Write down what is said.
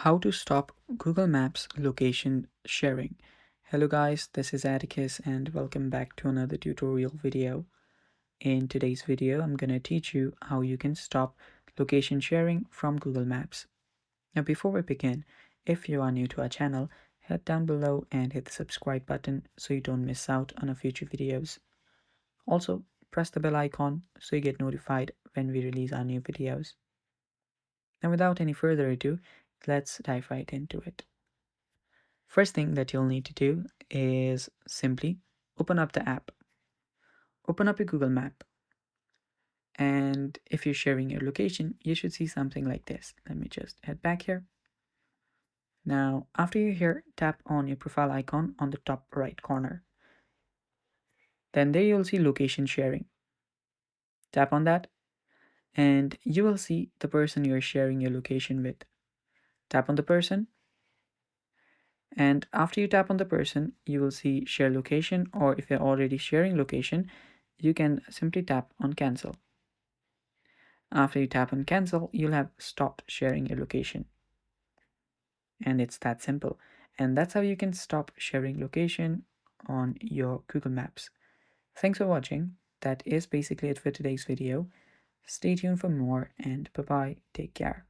How to stop Google Maps location sharing. Hello guys, this is Atticus and welcome back to another tutorial video. In today's video, I'm going to teach you how you can stop location sharing from Google Maps. Now before we begin, if you are new to our channel, head down below and hit the subscribe button so you don't miss out on our future videos. Also, press the bell icon so you get notified when we release our new videos. Now without any further ado, let's dive right into it. First thing that you'll need to do is simply open up the app, open up your Google Map, and if you're sharing your location, you should see something like this. Let me just head back here. Now, after you're here, tap on your profile icon on the top right corner. Then there you'll see location sharing. Tap on that, and you will see the person you're sharing your location with. Tap on the person, and after you tap on the person, you will see share location, or if you're already sharing location, you can simply tap on cancel. After you tap on cancel, you'll have stopped sharing your location. And it's that simple. And that's how you can stop sharing location on your Google Maps. Thanks for watching. That is basically it for today's video. Stay tuned for more and bye bye. Take care.